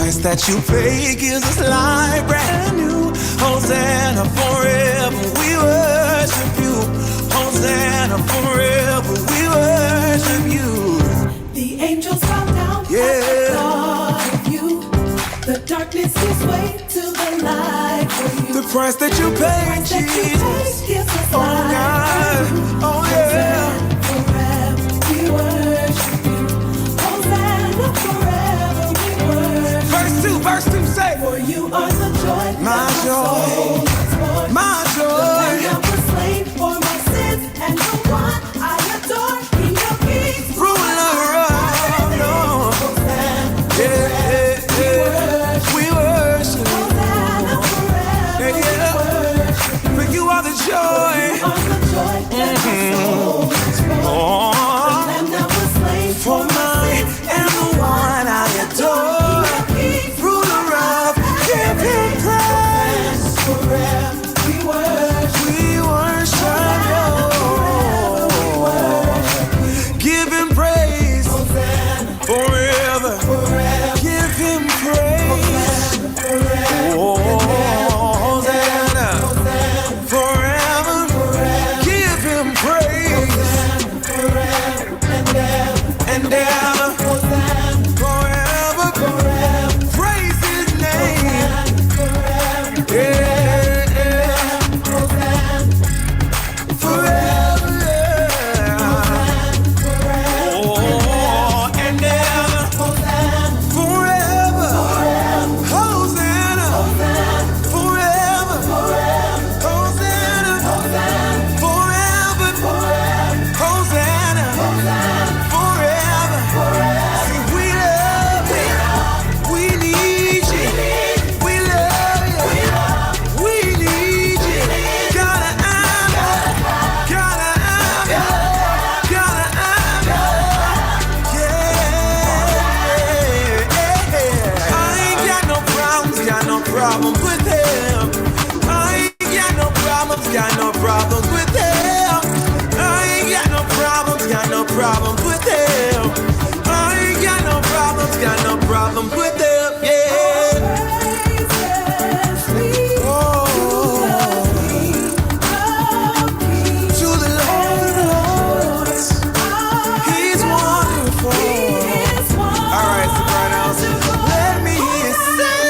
price that you pay gives us life brand new. Hosanna forever, we worship you. Hosanna forever, we worship you. The angels bow down at the thought of you. The darkness gives way to the light for you. The price that you pay, Jesus. Oh God, oh yeah. Forever we worship you. Hosanna forever we worship. Verse 2 say, for you are the joy, my joy, my joy. The Lamb was slain for my sins, and the one I adore, King of Kings, ruler of Lords. Yeah, we worship. Hosanna forever we worship. For you are the joy. You are the joy that my soul has born. The Lamb that was slain For mine and the one I adore. Ruler of, give him praise. Forever we worship. We worship you. Give him praise. Forever. Give him praise. Oh, Hosanna. Forever. Give him praise. And ever. Forever. Praise his name. Got no problems with them. I ain't got no problems, got no problems with them. I ain't got no problems with them, yeah. Oh, to the Lord, he's wonderful. All right, Sopranos, let me hear you say.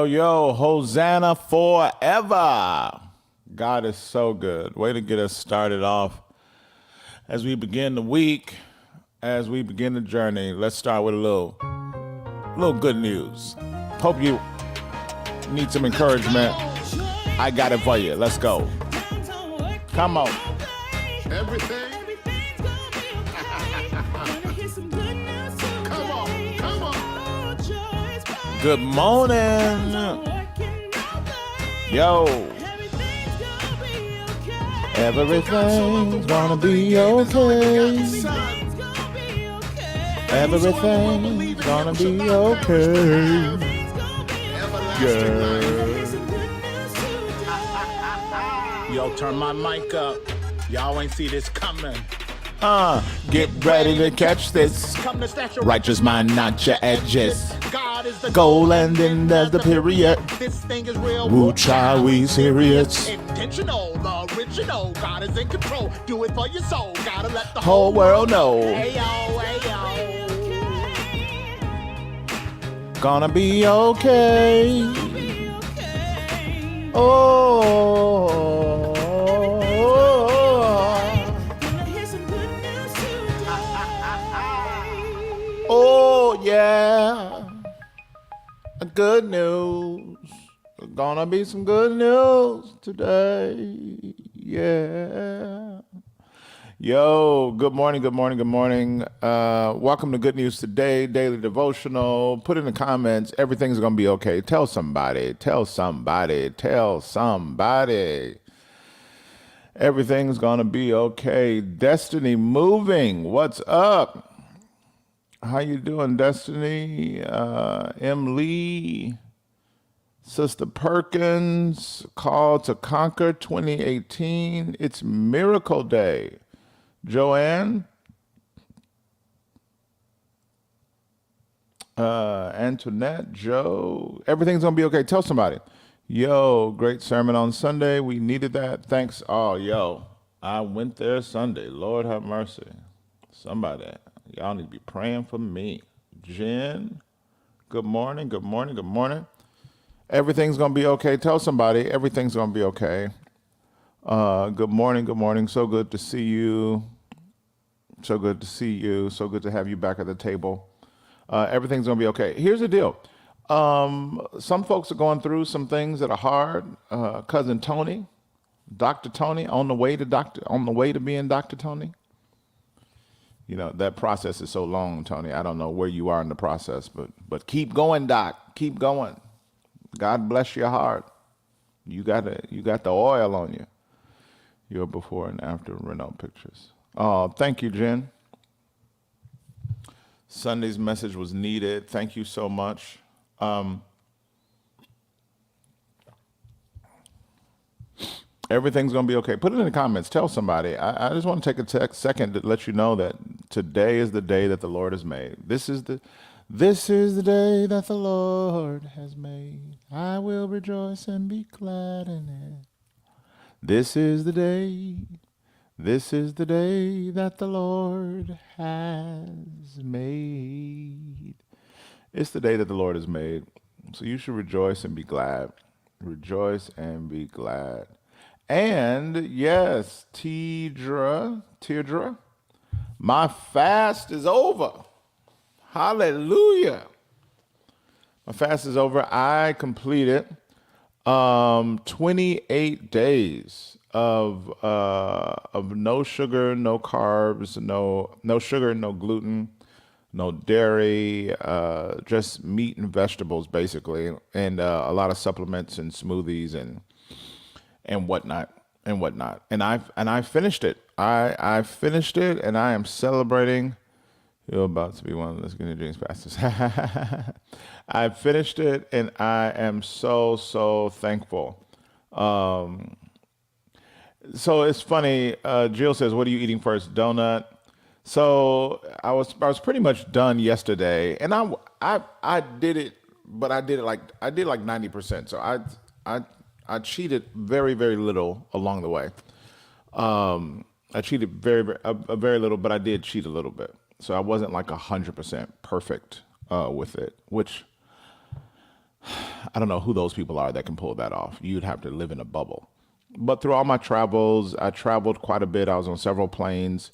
Yo, Hosanna forever. God is so good. Way to get us started off. As we begin the week, as we begin the journey, let's start with a little good news. Hope you need some encouragement. I got it for you. Let's go. Come on. Everything. Come on. Good morning. Yo. Everything's gonna be okay. Everything's gonna be okay. Yeah. Yo, turn my mic up. Y'all ain't see this coming. Get ready to catch this. Righteous mind, not your edges. Goal and then there's the period. This thing is real. Woo child, we serious. Intentional, original. God is in control. Do it for your soul. Gotta let the Whole world know. Hey yo. Gonna be okay. Oh. Oh, yeah. Good news. Gonna be some good news today. Yeah. Yo, good morning, good morning, good morning. Welcome to Good News Today, Daily Devotional. Put in the comments, everything's gonna be okay. Tell somebody, tell somebody, tell somebody. Everything's gonna be okay. Destiny Moving, what's up? How you doing, Destiny? M. Lee, Sister Perkins, Call to Conquer 2018. It's Miracle Day. Joanne, Antoinette, Joe, everything's gonna be okay. Tell somebody. Yo, great sermon on Sunday. We needed that. Thanks. Oh, yo, I went there Sunday. Lord have mercy. Somebody, y'all need to be praying for me. Jen, good morning, good morning, good morning. Everything's gonna be okay. Tell somebody everything's gonna be okay. Good morning, good morning. So good to see you. So good to see you. So good to have you back at the table. Everything's gonna be okay. Here's the deal. Some folks are going through some things that are hard. Cousin Tony, Dr. Tony, on the way to being Dr. Tony. You know, that process is so long, Tony. I don't know where you are in the process, but keep going, Doc. Keep going. God bless your heart. You got the oil on you. Your before and after Renault pictures. Oh, thank you, Jen. Sunday's message was needed. Thank you so much. Everything's going to be okay. Put it in the comments. Tell somebody. I just want to take a second to let you know that today is the day that the Lord has made. This is the day that the Lord has made. I will rejoice and be glad in it. This is the day. This is the day that the Lord has made. It's the day that the Lord has made. So you should rejoice and be glad. Rejoice and be glad. And yes, Teardra, my fast is over. Hallelujah. My fast is over. I completed 28 days of no sugar, no carbs, no sugar, no gluten, no dairy, just meat and vegetables basically, and a lot of supplements and smoothies and whatnot. And I finished it. I finished it, and I am celebrating. You're about to be one of the skinny jeans pastors. I finished it, and I am so thankful. So it's funny. Jill says, "What are you eating first? Donut." So I was pretty much done yesterday, and I did it, but I did like 90%. So I cheated very little along the way. I cheated very little, but I did cheat a little bit. So I wasn't like 100% perfect with it, which I don't know who those people are that can pull that off. You'd have to live in a bubble. But through all my travels, I traveled quite a bit. I was on several planes,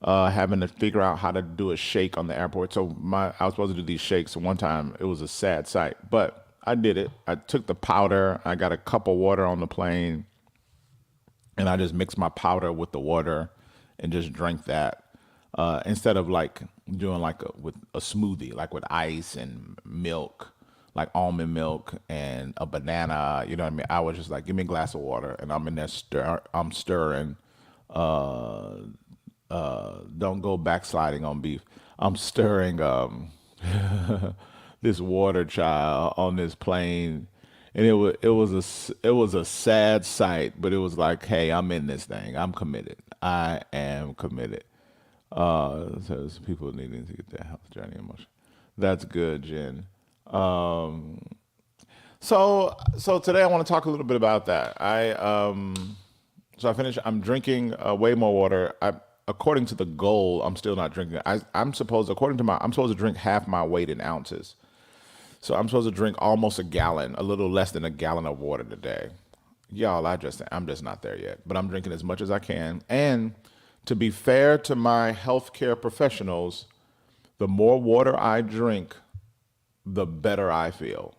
having to figure out how to do a shake on the airport. So I was supposed to do these shakes. And one time it was a sad sight, but I did it. I took the powder. I got a cup of water on the plane, and I just mixed my powder with the water and just drank that. Instead of like doing with a smoothie, like with ice and milk, like almond milk and a banana, you know what I mean? I was just like, give me a glass of water, and I'm in there I'm stirring. Don't go backsliding on beef. I'm stirring this water, child, on this plane, and it was a sad sight, but it was like, hey, I'm in this thing. I'm committed. I am committed. Says people needing to get their health journey in motion. That's good, Jen. So today I want to talk a little bit about that. So I finished. I'm drinking way more water. According to the goal, I'm still not drinking. I'm supposed to drink half my weight in ounces. So I'm supposed to drink almost a gallon, a little less than a gallon of water today. Y'all, I'm just not there yet. But I'm drinking as much as I can. And to be fair to my healthcare professionals, The more water I drink, the better I feel,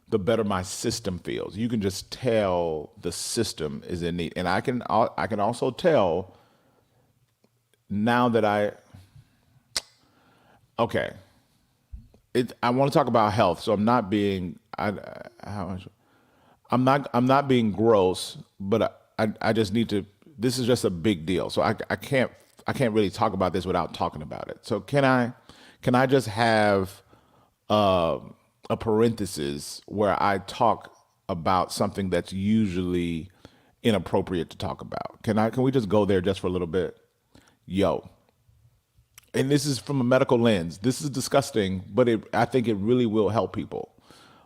the better my system feels. You can just tell the system is in need. And I can also tell now that okay, I want to talk about health, so I'm not being I'm not being gross, but I just need to. This is just a big deal, so I can't really talk about this without talking about it. So can I just have a parenthesis where I talk about something that's usually inappropriate to talk about? Can we just go there just for a little bit? Yo, and this is from a medical lens. This is disgusting, but I think it really will help people.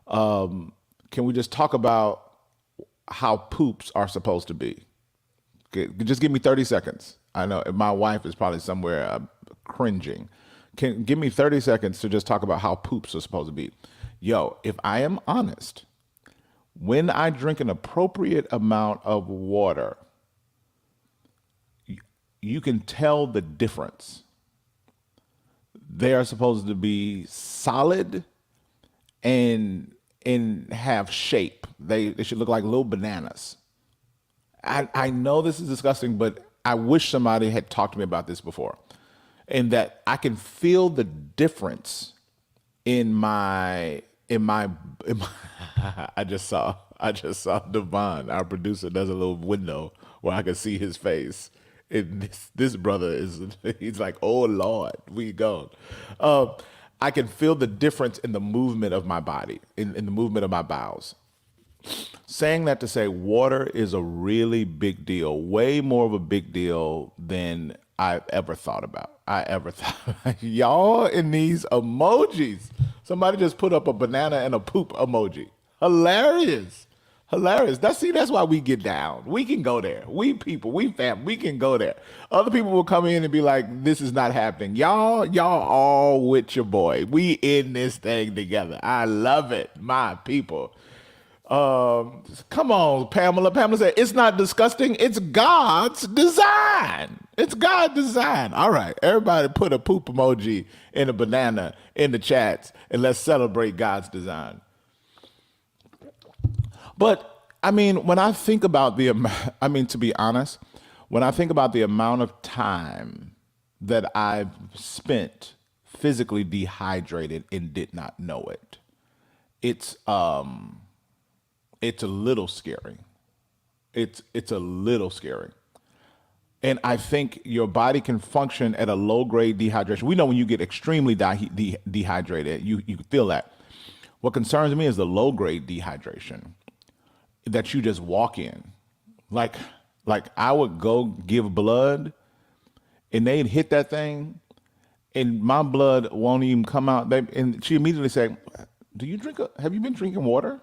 Can we just talk about how poops are supposed to be? Okay, just give me 30 seconds. I know my wife is probably somewhere cringing. Give me 30 seconds to just talk about how poops are supposed to be. Yo, if I am honest, when I drink an appropriate amount of water, you can tell the difference. They are supposed to be solid and have shape. They should look like little bananas. I know this is disgusting, but I wish somebody had talked to me about this before. And that I can feel the difference in my I just saw Devon, our producer, does a little window where I can see his face. And this brother he's like, oh Lord, we go. I can feel the difference in the movement of my body, in the movement of my bowels. Saying that to say water is a really big deal, way more of a big deal than I've ever thought about. Y'all in these emojis. Somebody just put up a banana and a poop emoji. Hilarious. That's why we get down. We can go there. We people, we fam, we can go there. Other people will come in and be like, this is not happening. Y'all all with your boy. We in this thing together. I love it, my people. Come on, Pamela. Pamela said, it's not disgusting. It's God's design. It's God's design. All right. Everybody put a poop emoji and a banana in the chats and let's celebrate God's design. But I mean, when I think about to be honest, when I think about the amount of time that I've spent physically dehydrated and did not know it, it's a little scary. It's a little scary. And I think your body can function at a low grade dehydration. We know when you get extremely dehydrated, you can feel that. What concerns me is the low grade dehydration that you just walk in. Like I would go give blood and they'd hit that thing and my blood won't even come out. And she immediately said, have you been drinking water? And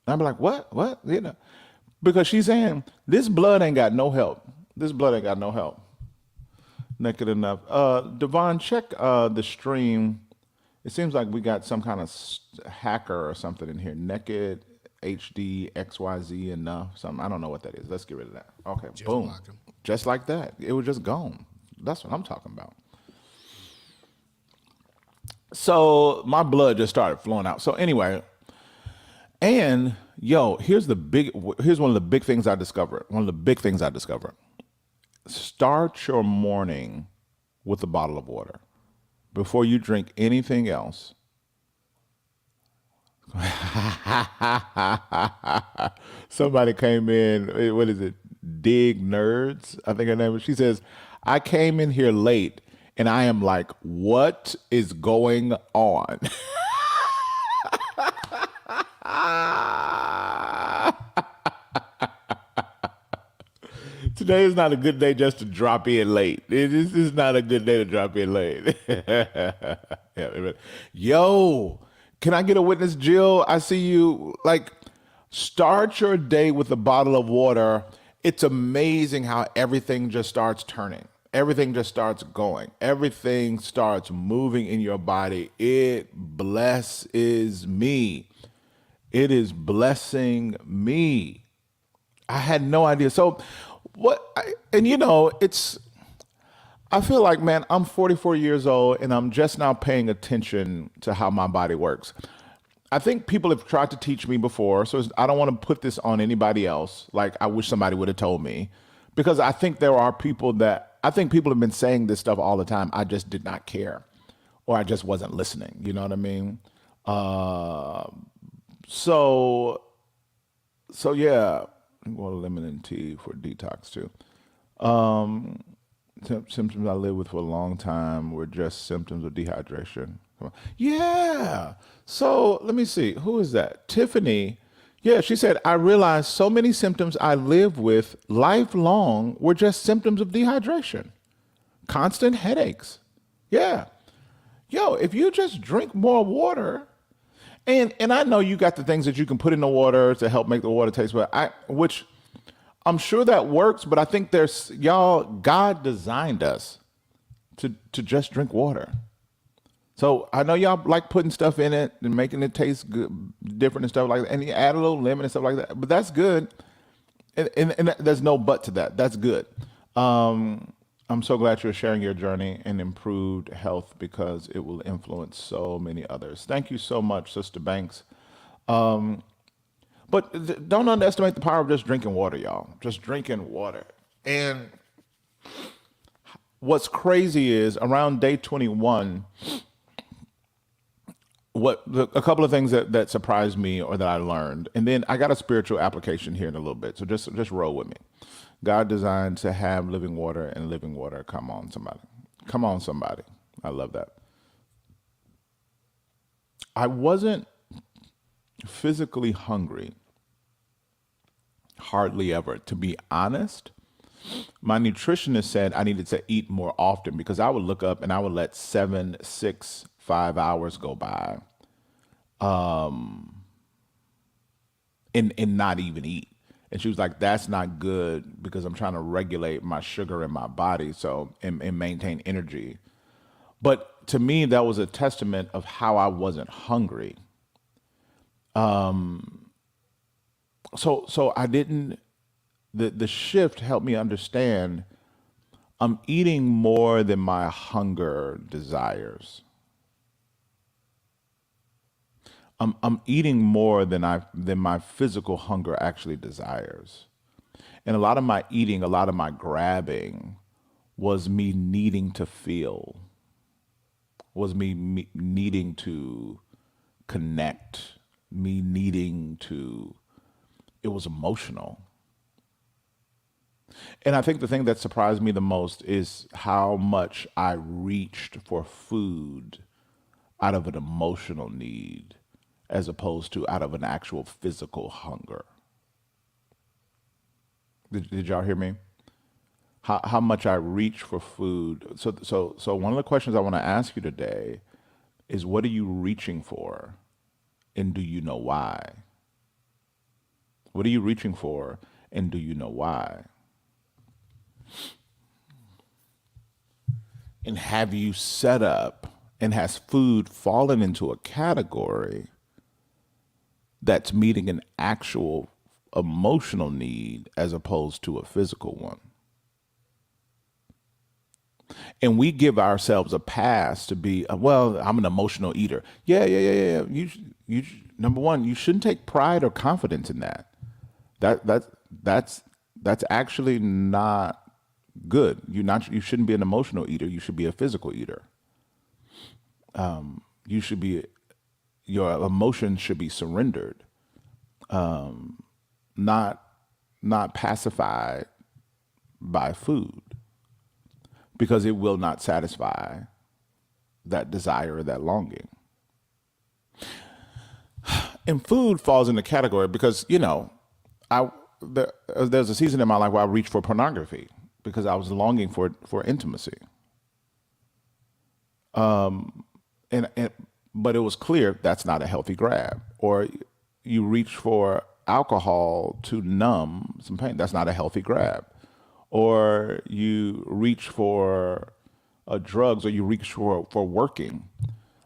I'd be like, what? You know, because she's saying this blood ain't got no help. Naked enough. Devon, check the stream. It seems like we got some kind of hacker or something in here. Naked HD XYZ enough. Something. I don't know what that is. Let's get rid of that. Okay, just boom. Just like that. It was just gone. That's what I'm talking about. So my blood just started flowing out. So anyway, and here's one of the big things I discovered. Start your morning with a bottle of water before you drink anything else. Somebody came in, what is it? Dig Nerds, I think her name is. She says, I came in here late and I am like, what is going on? Today is not a good day just to drop in late. This is not a good day to drop in late. Yo, can I get a witness, Jill? I see you. Like, start your day with a bottle of water. It's amazing how everything just starts turning. Everything just starts going. Everything starts moving in your body. It blesses me. It is blessing me. I had no idea. So I feel like, man, I'm 44 years old and I'm just now paying attention to how my body works. I think people have tried to teach me before, so I don't want to put this on anybody else. Like, I wish somebody would have told me, because I think I think people have been saying this stuff all the time. I just did not care, or I just wasn't listening. You know what I mean? Uh, so, so yeah, well, lemon tea for detox too. Um, Symptoms I live with for a long time were just symptoms of dehydration. Come on. Yeah. So let me see. Who is that? Tiffany. Yeah, she said, I realized so many symptoms I live with lifelong were just symptoms of dehydration. Constant headaches. Yeah. Yo, if you just drink more water, and I know you got the things that you can put in the water to help make the water taste better. Which I'm sure that works, but I think God designed us to just drink water. So I know y'all like putting stuff in it and making it taste good, different and stuff like that, and you add a little lemon and stuff like that. But that's good, and there's no but to that. That's good. I'm so glad you're sharing your journey and improved health because it will influence so many others. Thank you so much, Sister Banks. But don't underestimate the power of just drinking water, y'all. Just drinking water. And what's crazy is around day 21, a couple of things that surprised me or that I learned, and then I got a spiritual application here in a little bit. So just roll with me. God designed to have living water, and living water. Come on, somebody. Come on, somebody. I love that. I wasn't physically hungry, hardly ever. To be honest, my nutritionist said I needed to eat more often because I would look up and I would let 7, 6, 5 hours go by, and not even eat. And she was like, that's not good because I'm trying to regulate my sugar in my body and maintain energy. But to me, that was a testament of how I wasn't hungry. So I didn't, the shift helped me understand I'm eating more than my hunger desires. I'm eating more than my physical hunger actually desires. And a lot of my eating, a lot of my grabbing was me needing to feel, was me needing to connect, me needing to, it was emotional. And I think the thing that surprised me the most is how much I reached for food out of an emotional need as opposed to out of an actual physical hunger. Did y'all hear me? How much I reach for food. So one of the questions I want to ask you today is, what are you reaching for? And do you know why? What are you reaching for? And do you know why? And have you set up, and has food fallen into a category that's meeting an actual emotional need as opposed to a physical one? And we give ourselves a pass to be, well, I'm an emotional eater. Yeah. Number one, you shouldn't take pride or confidence in that. That's actually not good. You shouldn't be an emotional eater. You should be a physical eater. You should be, your emotions should be surrendered, not pacified by food, because it will not satisfy that desire or that longing. And food falls in the category because, there's a season in my life where I reached for pornography because I was longing for intimacy. But it was clear that's not a healthy grab. Or you reach for alcohol to numb some pain. That's not a healthy grab. Or you reach for drugs, or you reach for working,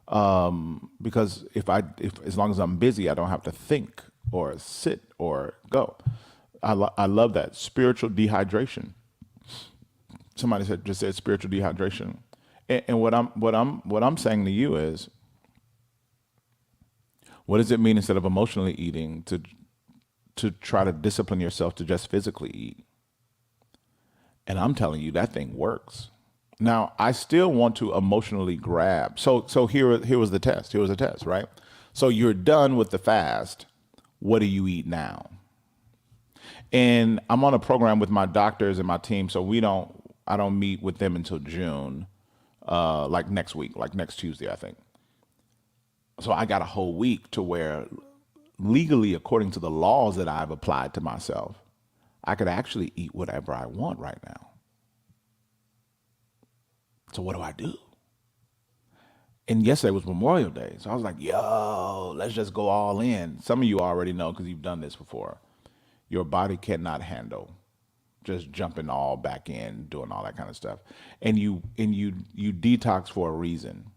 because if as long as I'm busy, I don't have to think or sit or go. I love that spiritual dehydration. somebody just said spiritual dehydration. And what I'm saying to you is, what does it mean instead of emotionally eating to try to discipline yourself to just physically eat? And I'm telling you, that thing works. Now, I still want to emotionally grab. So here was the test. Here was the test, right? So you're done with the fast. What do you eat now? And I'm on a program with my doctors and my team, so I don't meet with them until June, like next week, like next Tuesday, I think. So I got a whole week to where legally, according to the laws that I've applied to myself, I could actually eat whatever I want right now. So what do I do? And yesterday was Memorial Day. So I was like, yo, let's just go all in. Some of you already know because you've done this before. Your body cannot handle just jumping all back in, doing all that kind of stuff. And you detox for a reason.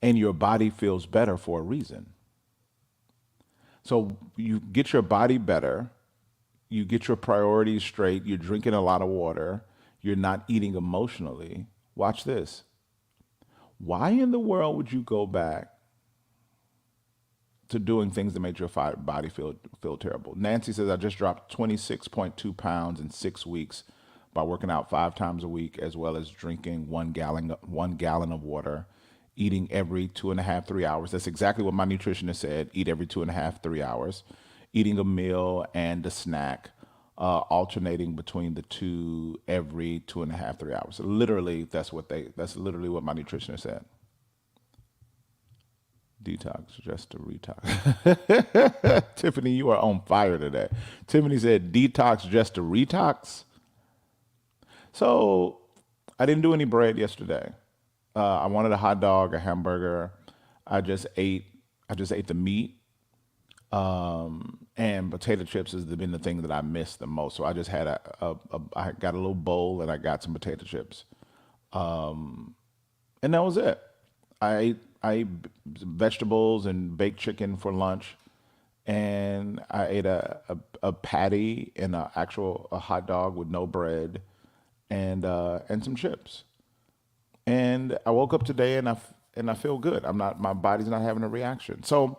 And your body feels better for a reason. So you get your body better, you get your priorities straight, you're drinking a lot of water, you're not eating emotionally. Watch this. Why in the world would you go back to doing things that made your body feel terrible? Nancy says, I just dropped 26.2 pounds in 6 weeks by working out 5 times a week, as well as drinking 1 gallon of water, eating every 2.5, 3 hours. That's exactly what my nutritionist said. Eat every 2.5, 3 hours. Eating a meal and a snack, alternating between the two every 2.5, 3 hours. So literally, that's literally what my nutritionist said. Detox, just to retox. Tiffany, you are on fire today. Tiffany said, detox just to retox. So I didn't do any bread yesterday. I wanted a hot dog, a hamburger. I just ate the meat. And potato chips has been the thing that I missed the most. So I just had I got a little bowl and I got some potato chips. And that was it. I ate vegetables and baked chicken for lunch, and I ate a patty and a hot dog with no bread, and some chips. And I woke up today and I feel good. My body's not having a reaction. So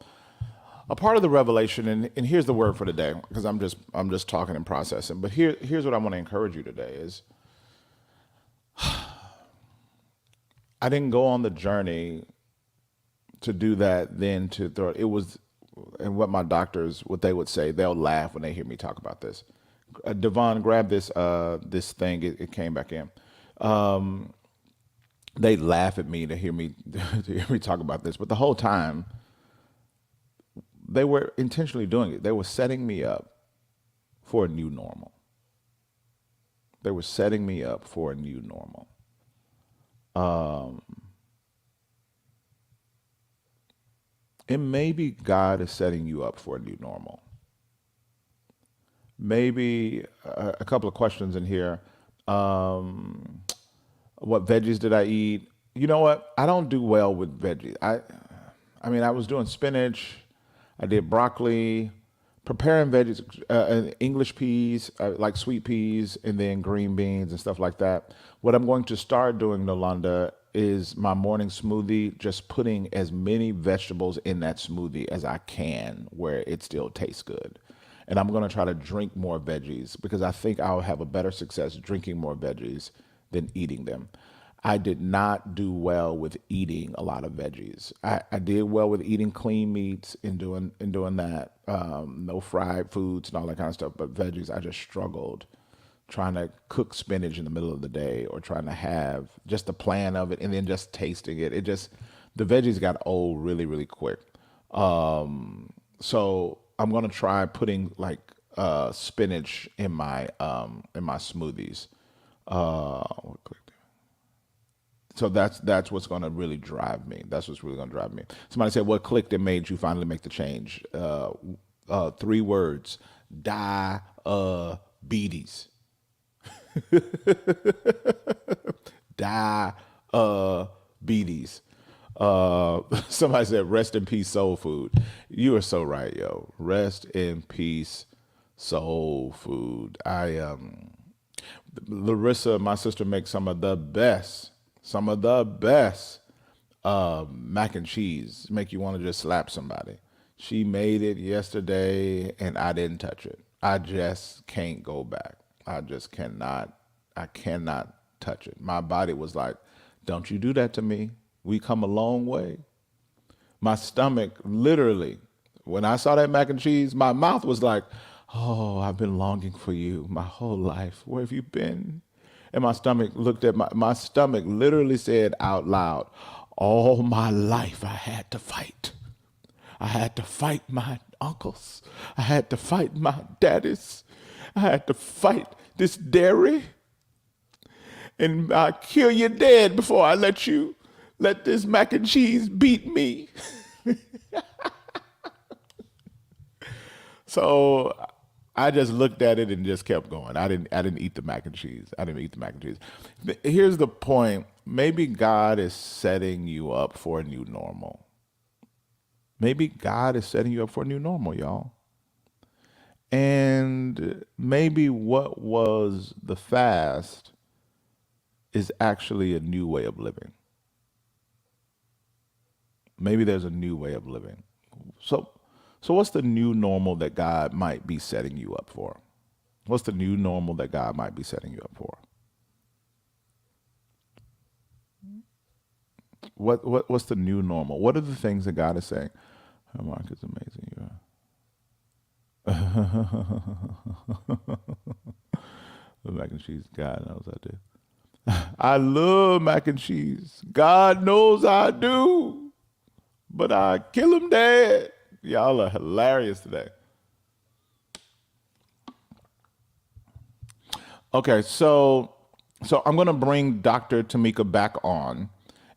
a part of the revelation, and here's the word for today, because I'm just talking and processing. But here's what I want to encourage you today is, I didn't go on the journey to do that, then to throw it. It was, and what my doctors, what they would say, they'll laugh when they hear me talk about this. Devon, grab this thing. It came back in. They laugh at me to hear me talk about this, but the whole time they were intentionally doing it. They were setting me up for a new normal. They were setting me up for a new normal. And maybe God is setting you up for a new normal. Maybe a couple of questions in here. What veggies did I eat? You know what? I don't do well with veggies. I mean, I was doing spinach. I did broccoli, preparing veggies, English peas, like sweet peas, and then green beans and stuff like that. What I'm going to start doing, Nolanda, is my morning smoothie, just putting as many vegetables in that smoothie as I can where it still tastes good. And I'm going to try to drink more veggies because I think I'll have a better success drinking more veggies than eating them. I did not do well with eating a lot of veggies. I did well with eating clean meats and doing that, no fried foods and all that kind of stuff. But veggies, I just struggled trying to cook spinach in the middle of the day or trying to have just the plan of it and then just tasting it. The veggies got old really, really quick. So I'm gonna try putting like spinach in my smoothies. So that's what's going to really drive me. That's what's really going to drive me. Somebody said, what clicked and made you finally make the change? 3 words: diabetes. Diabetes. Somebody said, rest in peace, soul food. You are so right, yo. Rest in peace, soul food. Larissa, my sister, makes some of the best mac and cheese. Make you want to just slap somebody. She made it yesterday, and I didn't touch it. I just can't go back. I just cannot. I cannot touch it. My body was like, "Don't you do that to me. We come a long way." My stomach literally, when I saw that mac and cheese, my mouth was like, "Oh, I've been longing for you my whole life. Where have you been?" And my stomach looked at my stomach literally said out loud, "All my life I had to fight. I had to fight my uncles. I had to fight my daddies. I had to fight this dairy. And I'll kill you dead before I let this mac and cheese beat me." So I just looked at it and just kept going. I didn't eat the mac and cheese. I didn't eat the mac and cheese. Here's the point. Maybe God is setting you up for a new normal. Maybe God is setting you up for a new normal, y'all. And maybe what was the fast is actually a new way of living. Maybe there's a new way of living. So what's the new normal that God might be setting you up for? What's the new normal that God might be setting you up for? What's the new normal? What are the things that God is saying? Oh, Mark is amazing. You are. The mac and cheese, God knows I do. I love mac and cheese. God knows I do. But I kill him dead. Y'all are hilarious today. Okay, so I'm gonna bring Dr. Tamika back on,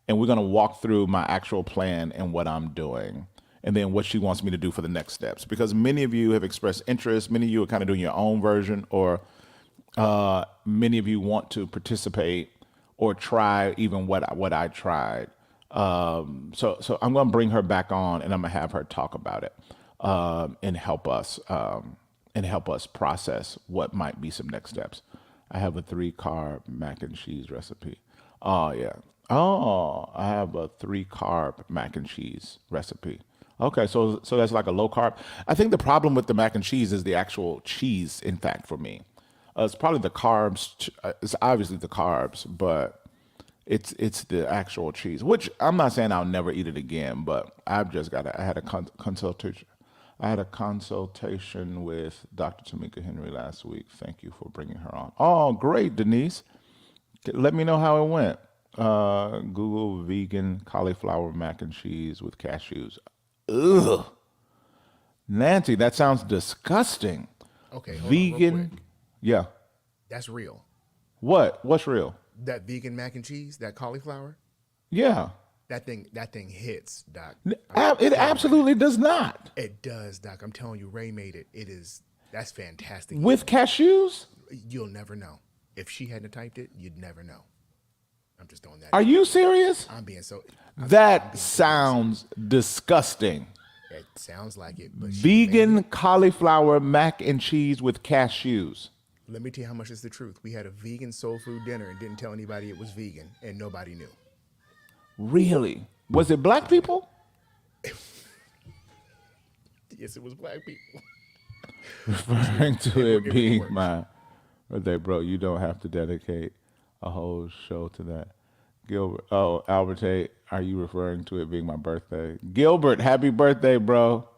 and we're gonna walk through my actual plan and what I'm doing, and then what she wants me to do for the next steps. Because many of you have expressed interest, many of you are kind of doing your own version, or many of you want to participate or try even what I tried. So I'm going to bring her back on, and I'm going to have her talk about it and help us process what might be some next steps. I have a 3-carb mac and cheese recipe. Oh yeah. Oh, I have a 3-carb mac and cheese recipe. Okay, so that's like a low carb. I think the problem with the mac and cheese is the actual cheese. In fact, for me, it's probably the carbs. It's obviously the carbs, but it's the actual cheese. Which I'm not saying I'll never eat it again, but I've just got. I had a consultation. I had a consultation with Dr. Tamika Henry last week. Thank you for bringing her on. Oh, great, Denise. Let me know how it went. Google vegan cauliflower mac and cheese with cashews. Ugh. Nancy, that sounds disgusting. Okay, hold on real quick. Vegan. Yeah. That's real. What? What's real? That vegan mac and cheese, that cauliflower, Yeah. that thing hits, Doc. It absolutely does not. It does, Doc. I'm telling you, Ray made it. That's fantastic. With cashews? You'll never know. If she hadn't typed it, you'd never know. I'm just throwing that. Are you serious? I'm being so. That sounds disgusting. It sounds like it, but Vegan cauliflower mac and cheese with cashews. let me tell you how much is the truth. We had a vegan soul food dinner and didn't tell anybody it was vegan, and nobody knew. Really? Was it black people? Yes, it was black people. Referring to it It being works. my birthday, bro. You don't have to dedicate a whole show to that. Gilbert, oh, Albert Tate, are you referring to it being my birthday? Gilbert, happy birthday, bro.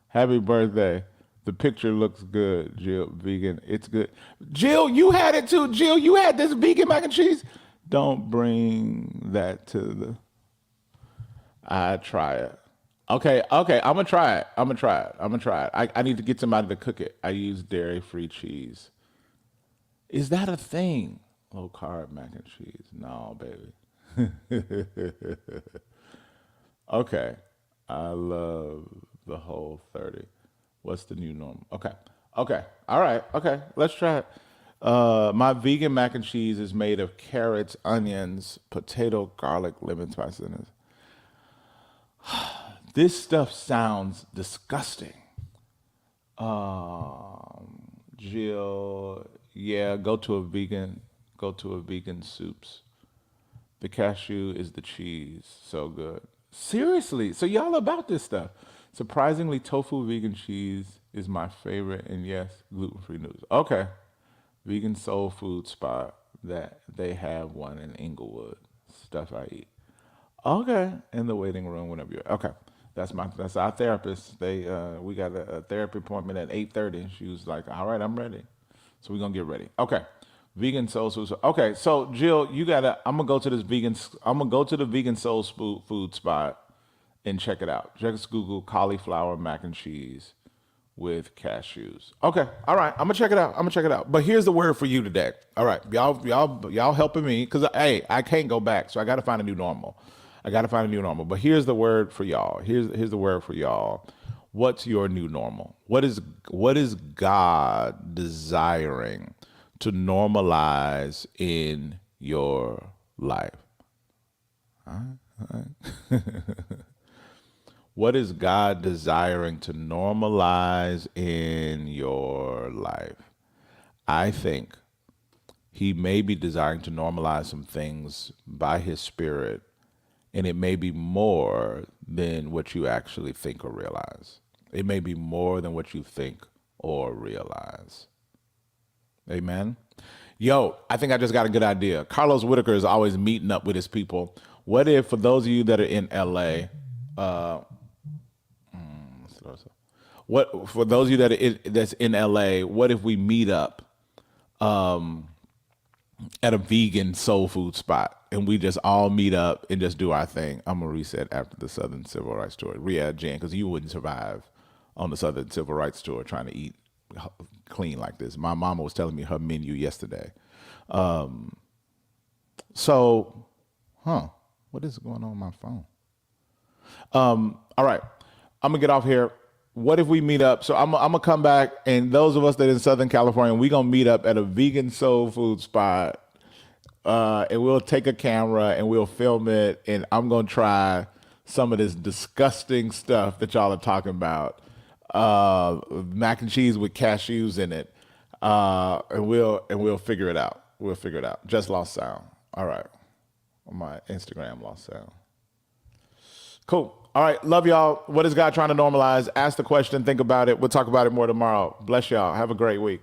Happy birthday. The picture looks good, Jill. Vegan, it's good. Jill, you had it too. Jill, you had this vegan mac and cheese. Don't bring that to the. I try it. Okay, I'm gonna try it. I'm gonna try it. I need to get somebody to cook it. I use dairy-free cheese. Is that a thing? Low carb mac and cheese? No, baby. Okay, I love the Whole30. What's the new normal? Okay, all right. Okay, let's try it. My vegan mac and cheese is made of carrots, onions, potato, garlic, lemon, spices. This stuff sounds disgusting. Jill, yeah, go to a vegan go to a vegan soups. The cashew is the cheese. So good. Seriously. So y'all about this stuff. Surprisingly, tofu vegan cheese is my favorite. And yes, gluten-free noodles. Okay. Vegan soul food spot that they have one in Inglewood. Stuff I eat. Okay. In the waiting room whenever you're okay. That's our therapist. We got a therapy appointment at 8:30. She was like, all right, I'm ready. So we're gonna get ready. Okay. Vegan soul food. Okay, so Jill, I'm gonna go to the vegan soul food spot and check it out. Just Google cauliflower mac and cheese with cashews. Okay, all right, I'm gonna check it out. But here's the word for you today. All right, y'all helping me because hey, I can't go back, so I got to find a new normal. But here's the word for y'all. Here's the word for y'all. What's your new normal? What is God desiring to normalize in your life? All right. What is God desiring to normalize in your life? I think he may be desiring to normalize some things by his spirit, and it may be more than what you actually think or realize. It may be more than what you think or realize. Amen. Yo, I think I just got a good idea. Carlos Whitaker is always meeting up with his people. What if, for those of you that are in LA, for those of you that's in LA, what if we meet up at a vegan soul food spot and we just all meet up and just do our thing? I'm gonna reset after the Southern Civil Rights Tour. Jan, because you wouldn't survive on the Southern Civil Rights Tour trying to eat clean like this. My mama was telling me her menu yesterday. What is going on my phone? All right, I'm gonna get off here. What if we meet up? So I'm gonna come back, and those of us that are in Southern California, we gonna meet up at a vegan soul food spot, and we'll take a camera and we'll film it, and I'm gonna try some of this disgusting stuff that y'all are talking about. Mac and cheese with cashews in it, and we'll figure it out. Just lost sound. All right, my Instagram lost sound. Cool. All right, love y'all. What is God trying to normalize? Ask the question, think about it. We'll talk about it more tomorrow. Bless y'all. Have a great week.